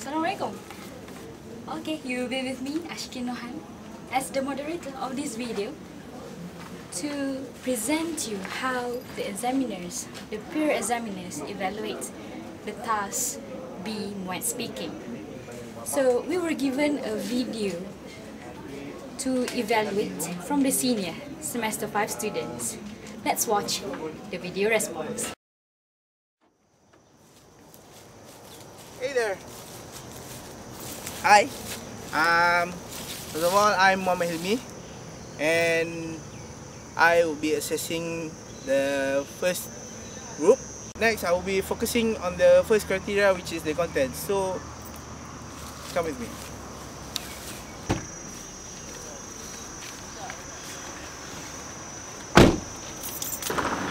Assalamualaikum. Okay, you will be with me, Ashkin Nohan, as the moderator of this video to present you how the examiners, the peer examiners, evaluate the task B Muet speaking. So we were given a video to evaluate from the senior semester 5 students. Let's watch the video response. Hey there. Hi. First of all, I'm Muhammad Hilmi, and I will be assessing the first group. Next, I will be focusing on the first criteria, which is the content. So, come with me.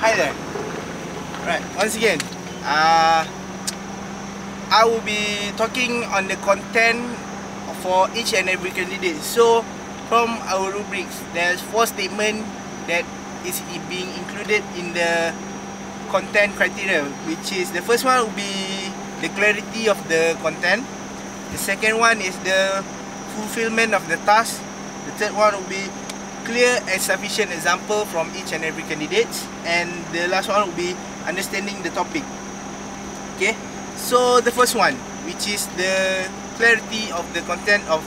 Hi there. Right, once again, I will be talking on the content for each and every candidate. So, from our rubrics, there's 4 statements that is being included in the content criteria, which is the first one will be the clarity of the content. The second one is the fulfillment of the task. The third one will be clear and sufficient example from each and every candidate, and the last one will be understanding the topic. Okay, so the first one, which is the clarity of the content of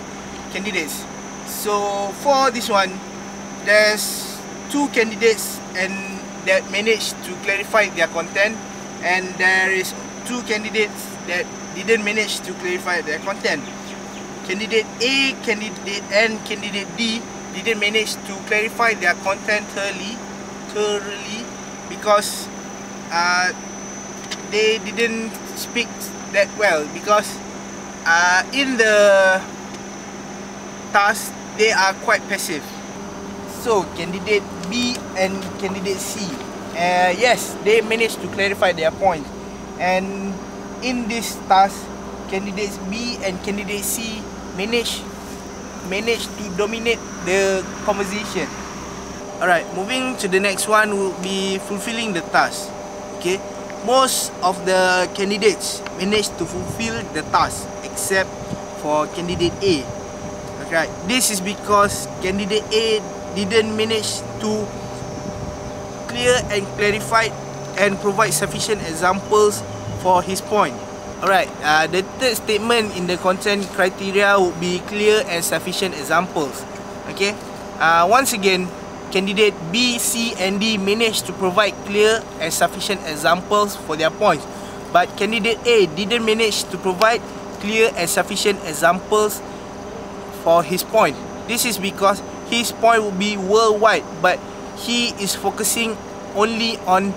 candidates. So for this one, there's 2 candidates and that managed to clarify their content, and there is 2 candidates that didn't manage to clarify their content. Candidate A, candidate and candidate D didn't manage to clarify their content thoroughly because they didn't speak that well, because in the task they are quite passive. So candidate B and candidate C, yes, they managed to clarify their point, and in this task candidates B and candidate C managed to dominate the conversation. Alright, moving to the next one will be fulfilling the task. Okay, most of the candidates managed to fulfill the task except for candidate A. Okay, this is because candidate A didn't manage to clear and clarify and provide sufficient examples for his point. Alright, the third statement in the content criteria would be clear and sufficient examples. Okay, once again, candidate B, C and D managed to provide clear and sufficient examples for their points, but candidate A didn't manage to provide clear and sufficient examples for his point. This is because his point will be worldwide, but he is focusing only on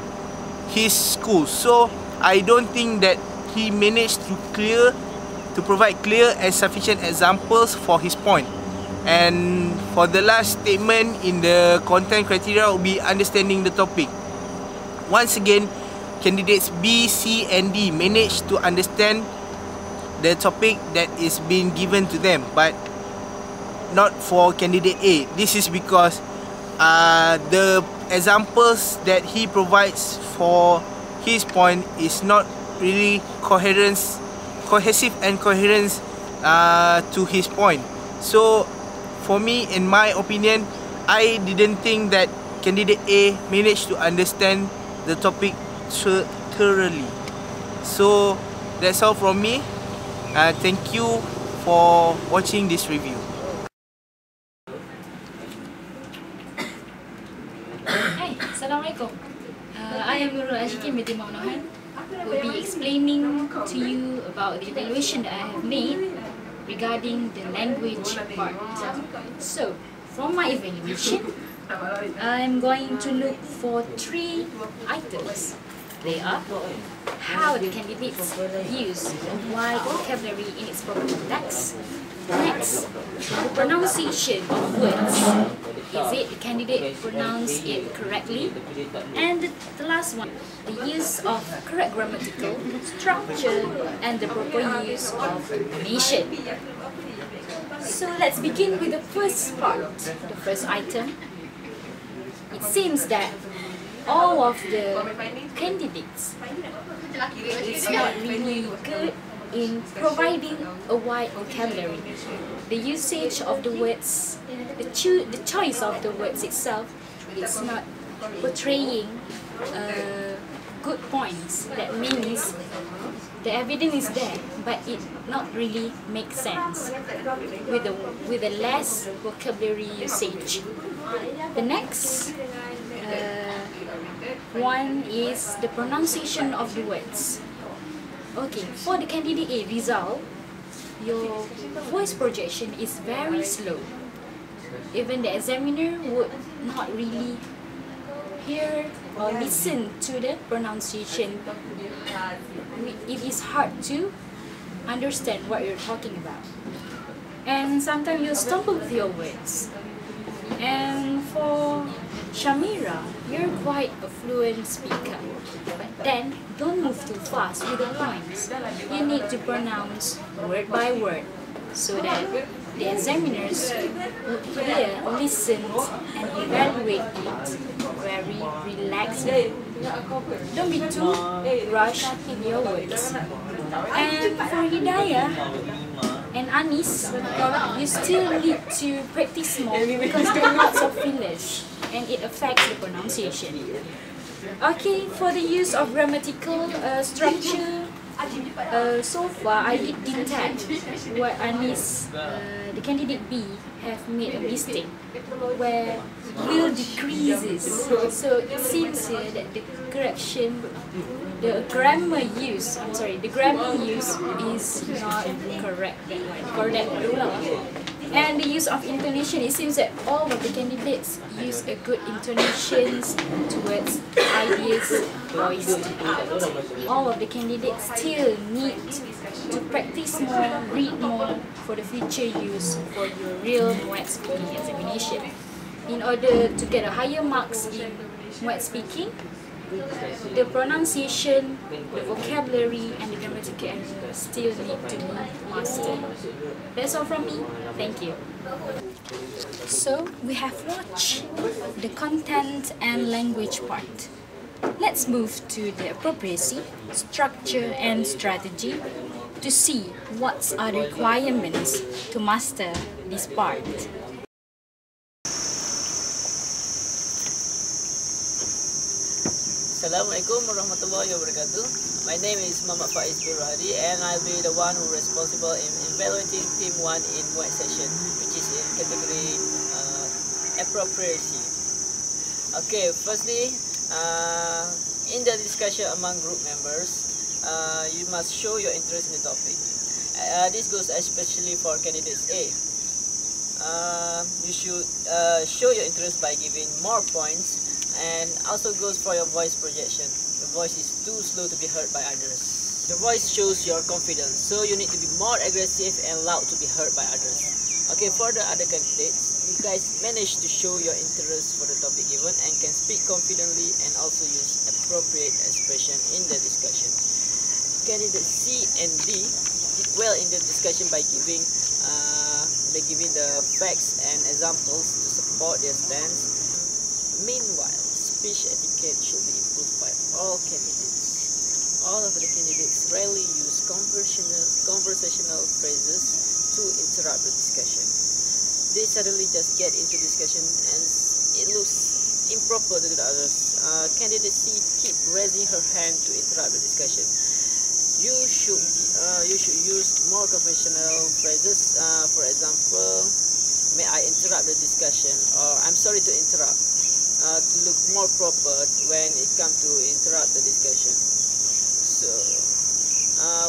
his school. So I don't think that he managed to provide clear and sufficient examples for his point. And for the last statement in the content criteria will be understanding the topic. Once again, candidates B, C and D managed to understand the topic that is being given to them, but not for candidate A. This is because the examples that he provides for his point is not really cohesive and coherent to his point. So for me, in my opinion, I didn't think that candidate A managed to understand the topic thoroughly. So that's all from me. Thank you for watching this review. Hi, Assalamualaikum. I am Nurul Ashkin binti Muhammad Nohan. Will be explaining to you about the evaluation that I have made regarding the language part. So, from my evaluation, I'm going to look for 3 items. They are how the candidates use wide vocabulary in its proper context. Next, the pronunciation of words. Is it the candidate pronounce it correctly? And the last one, the use of correct grammatical structure and the proper use of intonation. So let's begin with the first part, the first item. It seems that all of the candidates is not really good in providing a wide vocabulary. The usage of the words, the choice of the words itself is not portraying good points. That means the evidence is there, but it not really makes sense with a less vocabulary usage. The next one is the pronunciation of the words. Okay, for the candidate A result, your voice projection is very slow. Even the examiner would not really hear or listen to the pronunciation. It is hard to understand what you're talking about. And sometimes you stumble with your words. And for Shamira, you're quite a fluent speaker. But then, don't move too fast with the points. You need to pronounce word by word so that the examiners would hear, listen, and evaluate it very relaxed. Don't be too rushed in your words. And for Hidayah and Anis, you still need to practice more because there are lots of fillers and it affects the pronunciation. Okay, for the use of grammatical structure, so far I did detect what Anis, the candidate B, have made a mistake where will decreases. So it seems here that the correction, the grammar use is not correct. And the use of intonation, it seems that all of the candidates use a good intonations towards ideas voiced out. All of the candidates still need to practice more, read more for the future use for your real Muet speaking examination. In order to get a higher marks in Muet speaking, the pronunciation, the vocabulary, and the grammatical errors still need to be mastered. That's all from me. Thank you. So, we have watched the content and language part. Let's move to the appropriacy, structure, and strategy to see what are the requirements to master this part. Assalamualaikum warahmatullahi wabarakatuh. My name is Muhammad Faiz Birhadi and I'll be the one who responsible in evaluating Team 1 in Muet session, which is in category appropriacy. Okay, firstly, in the discussion among group members, you must show your interest in the topic. This goes especially for candidates A. You should show your interest by giving more points. And also goes for your voice projection. The voice is too slow to be heard by others. The voice shows your confidence, so you need to be more aggressive and loud to be heard by others. Okay, for the other candidates, you guys managed to show your interest for the topic given and can speak confidently and also use appropriate expression in the discussion. Candidates C and D did well in the discussion by giving the facts and examples to support their stance. Meanwhile, speech etiquette should be improved by all candidates. All of the candidates rarely use conversational phrases to interrupt the discussion. They suddenly just get into discussion and it looks improper to the others. Candidate C keep raising her hand to interrupt the discussion. You should use more conventional phrases. For example, may I interrupt the discussion, or I'm sorry to interrupt. To look more proper when it comes to interrupt the discussion. So,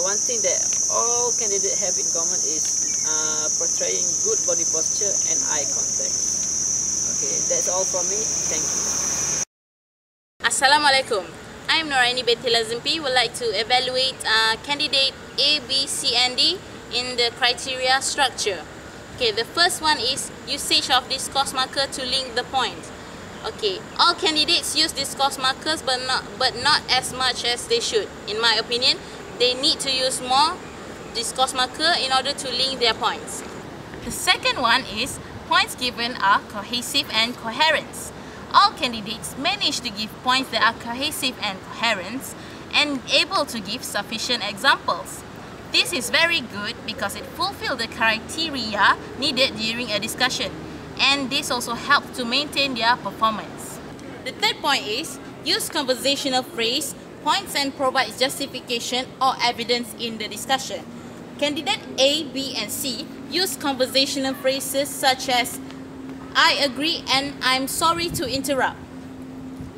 one thing that all candidates have in common is portraying good body posture and eye contact. Okay, that's all from me. Thank you. Assalamualaikum. I'm Noraini Binti Lazimpi. Would like to evaluate candidate A, B, C, and D in the criteria structure. Okay, the first one is usage of discourse marker to link the point. Okay, all candidates use discourse markers but not as much as they should. In my opinion, they need to use more discourse marker in order to link their points. The second one is points given are cohesive and coherent. All candidates manage to give points that are cohesive and coherent and able to give sufficient examples. This is very good because it fulfills the criteria needed during a discussion, and this also helps to maintain their performance. The third point is use conversational phrase, points and provide justification or evidence in the discussion. Candidate A, B and C use conversational phrases such as I agree and I'm sorry to interrupt.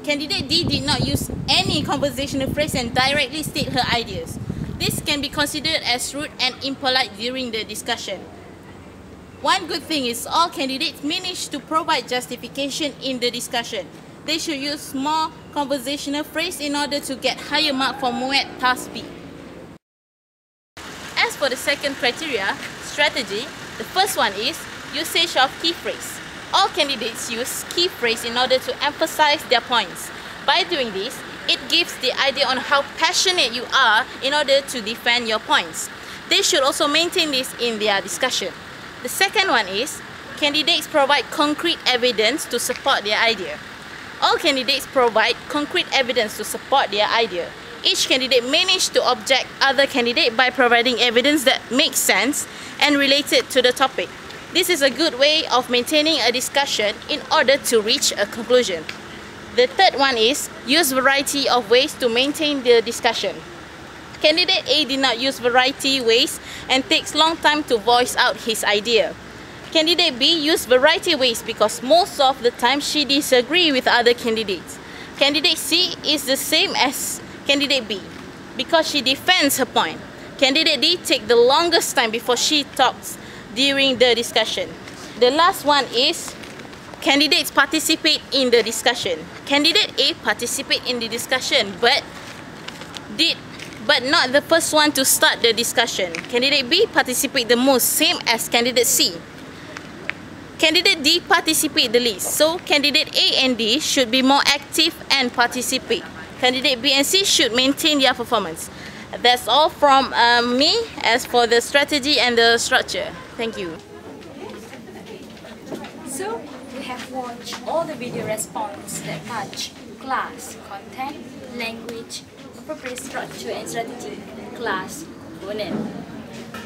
Candidate D did not use any conversational phrase and directly state her ideas. This can be considered as rude and impolite during the discussion. One good thing is all candidates managed to provide justification in the discussion. They should use more conversational phrase in order to get higher mark for Muet Task B. As for the second criteria, strategy, the first one is usage of key phrase. All candidates use key phrase in order to emphasize their points. By doing this, it gives the idea on how passionate you are in order to defend your points. They should also maintain this in their discussion. The second one is candidates provide concrete evidence to support their idea. All candidates provide concrete evidence to support their idea. Each candidate managed to object other candidate by providing evidence that makes sense and related to the topic. This is a good way of maintaining a discussion in order to reach a conclusion. The third one is use variety of ways to maintain the discussion. Candidate A did not use variety ways and takes long time to voice out his idea. Candidate B used variety ways because most of the time she disagrees with other candidates. Candidate C is the same as Candidate B because she defends her point. Candidate D takes the longest time before she talks during the discussion. The last one is candidates participate in the discussion. Candidate A participate in the discussion but not the first one to start the discussion. Candidate B participate the most, same as Candidate C. Candidate D participate the least, so Candidate A and D should be more active and participate. Candidate B and C should maintain their performance. That's all from me as for the strategy and the structure. Thank you. So, we have watched all the video response that match class, content, language, appropriate structure and strategy, class component.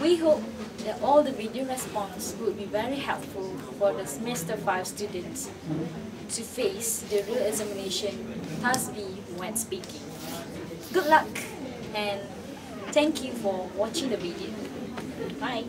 We hope that all the video response will be very helpful for the semester 5 students to face the real examination Task B when speaking. Good luck and thank you for watching the video. Bye.